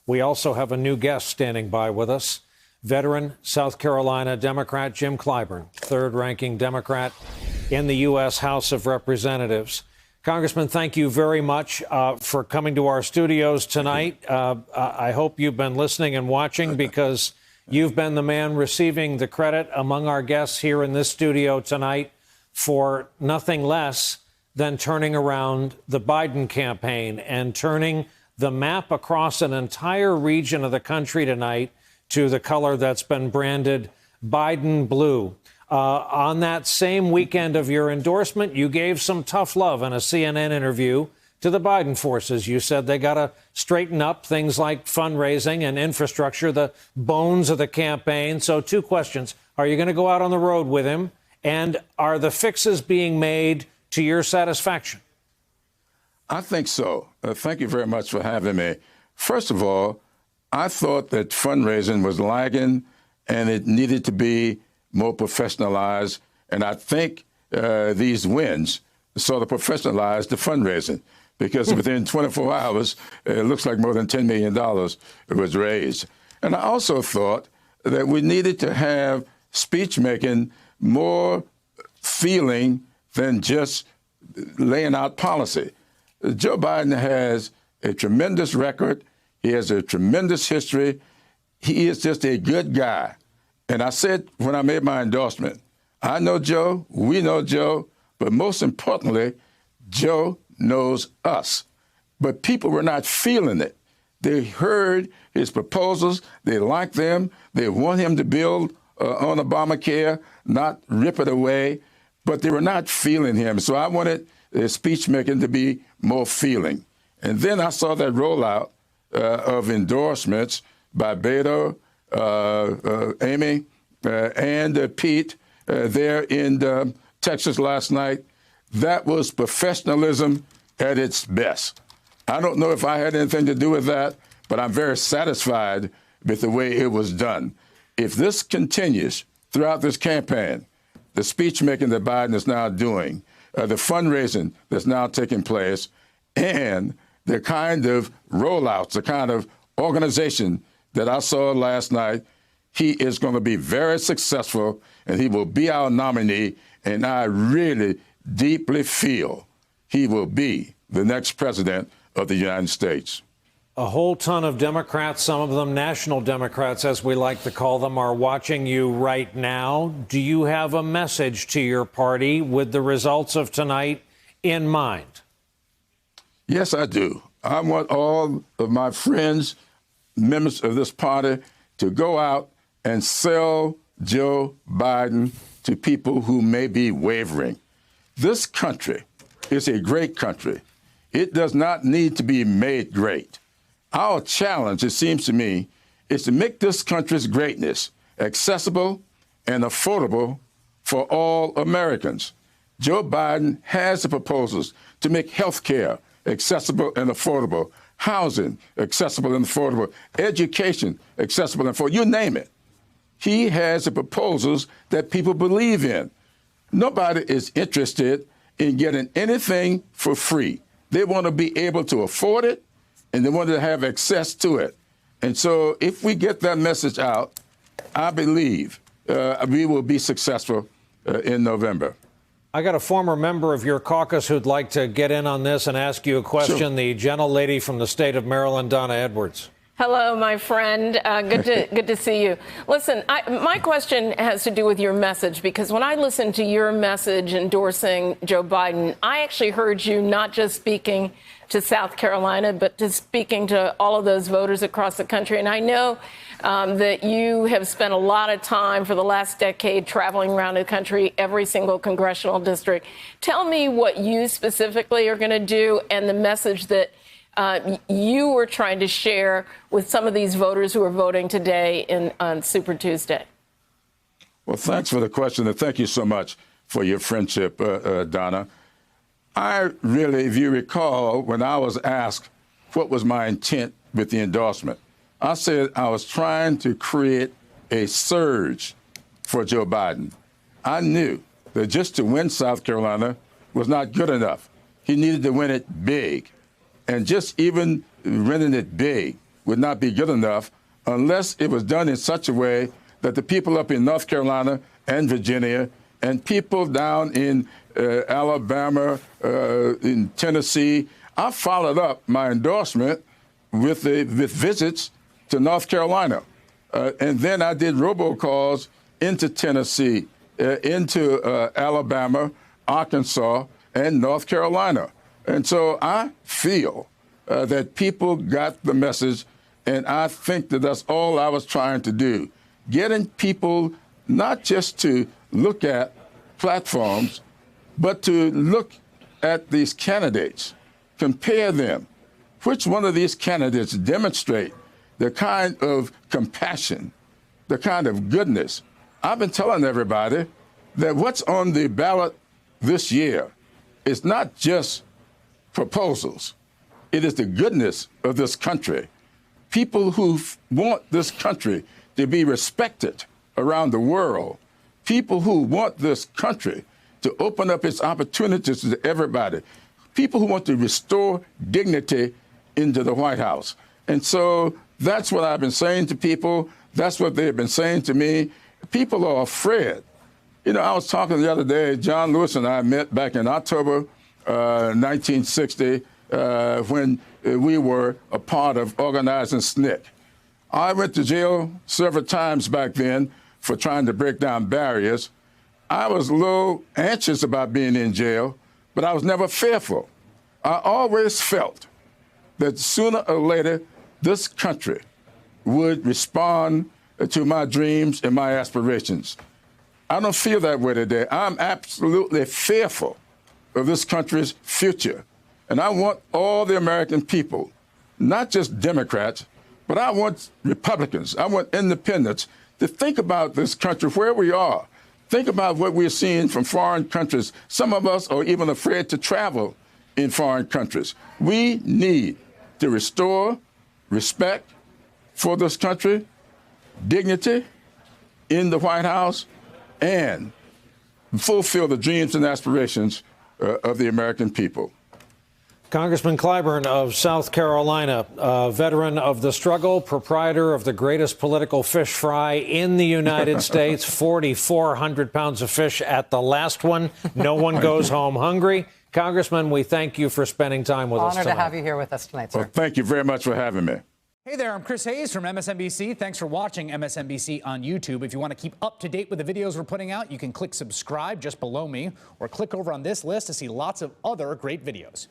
We also have a new guest standing by with us, veteran South Carolina Democrat Jim Clyburn, third-ranking Democrat in the U.S. House of Representatives. Congressman, thank you very much for coming to our studios tonight. I hope you've been listening and watching, because you've been the man receiving the credit among our guests here in this studio tonight for nothing less than turning around the Biden campaign and turning the map across an entire region of the country tonight to the color that's been branded Biden blue. On that same weekend of your endorsement, you gave some tough love in a CNN interview to the Biden forces. You said they got to straighten up things like fundraising and infrastructure, the bones of the campaign. So 2 questions. Are you going to go out on the road with him? And are the fixes being made to your satisfaction? I think so. Thank you very much for having me. First of all, I thought that fundraising was lagging and it needed to be more professionalized. And I think these wins sort of professionalized the fundraising, because within 24 hours, it looks like more than $10 million was raised. And I also thought that we needed to have speech making more feeling than just laying out policy. Joe Biden has a tremendous record. He has a tremendous history. He is just a good guy. And I said when I made my endorsement, I know Joe, we know Joe, but most importantly, Joe knows us. But people were not feeling it. They heard his proposals. They liked them. They want him to build on Obamacare, not rip it away. But they were not feeling him. So I wanted speech making to be more feeling. And then I saw that rollout of endorsements by Beto, Amy, and Pete there in Texas last night. That was professionalism at its best. I don't know if I had anything to do with that, but I'm very satisfied with the way it was done. If this continues throughout this campaign, the speech making that Biden is now doing, the fundraising that's now taking place, and the kind of rollouts, the kind of organization that I saw last night, he is going to be very successful, and he will be our nominee. And I really deeply feel he will be the next president of the United States. A whole ton of Democrats, some of them national Democrats, as we like to call them, are watching you right now. Do you have a message to your party with the results of tonight in mind? Yes, I do. I want all of my friends, members of this party, to go out and sell Joe Biden to people who may be wavering. This country is a great country. It does not need to be made great. Our challenge, it seems to me, is to make this country's greatness accessible and affordable for all Americans. Joe Biden has the proposals to make health care accessible and affordable, housing accessible and affordable, education accessible and affordable, you name it. He has the proposals that people believe in. Nobody is interested in getting anything for free. They want to be able to afford it, and they want to have access to it. And so if we get that message out, I believe we will be successful in November. I got a former member of your caucus who'd like to get in on this and ask you a question. Sure. The gentlelady from the state of Maryland, Donna Edwards. Hello, my friend. Good to see you. Listen, my question has to do with your message, because when I listened to your message endorsing Joe Biden, I actually heard you not just speaking to South Carolina, but to speaking to all of those voters across the country. And I know that you have spent a lot of time for the last decade traveling around the country, every single congressional district. Tell me what you specifically are going to do and the message that you were trying to share with some of these voters who are voting today on Super Tuesday. Well, thanks for the question, and thank you so much for your friendship, Donna. I really, if you recall, when I was asked what was my intent with the endorsement, I said I was trying to create a surge for Joe Biden. I knew that just to win South Carolina was not good enough. He needed to win it big. And just even winning it big would not be good enough unless it was done in such a way that the people up in North Carolina and Virginia and people down in Alabama, in Tennessee, I followed up my endorsement with visits to North Carolina. And then I did robocalls into Tennessee, into Alabama, Arkansas, and North Carolina. And so I feel that people got the message, and I think that that's all I was trying to do, getting people not just to look at platforms, but to look at these candidates, compare them. Which one of these candidates demonstrate the kind of compassion, the kind of goodness? I've been telling everybody that what's on the ballot this year is not just proposals. It is the goodness of this country. People who want this country to be respected around the world. People who want this country to open up its opportunities to everybody. People who want to restore dignity into the White House. And so that's what I've been saying to people. That's what they've been saying to me. People are afraid. You know, I was talking the other day, John Lewis and I met back in October 1960 when we were a part of organizing SNCC. I went to jail several times back then for trying to break down barriers. I was a little anxious about being in jail, but I was never fearful. I always felt that sooner or later, this country would respond to my dreams and my aspirations. I don't feel that way today. I'm absolutely fearful of this country's future. And I want all the American people, not just Democrats, but I want Republicans, I want independents to think about this country, where we are. Think about what we're seeing from foreign countries. Some of us are even afraid to travel in foreign countries. We need to restore respect for this country, dignity in the White House, and fulfill the dreams and aspirations of the American people. Congressman Clyburn of South Carolina, a veteran of the struggle, proprietor of the greatest political fish fry in the United States, 4,400 pounds of fish at the last one. No one goes home hungry. Congressman, we thank you for spending time with us tonight. Honor to have you here with us tonight, sir. Well, thank you very much for having me. Hey there, I'm Chris Hayes from MSNBC. Thanks for watching MSNBC on YouTube. If you want to keep up to date with the videos we're putting out, you can click subscribe just below me or click over on this list to see lots of other great videos.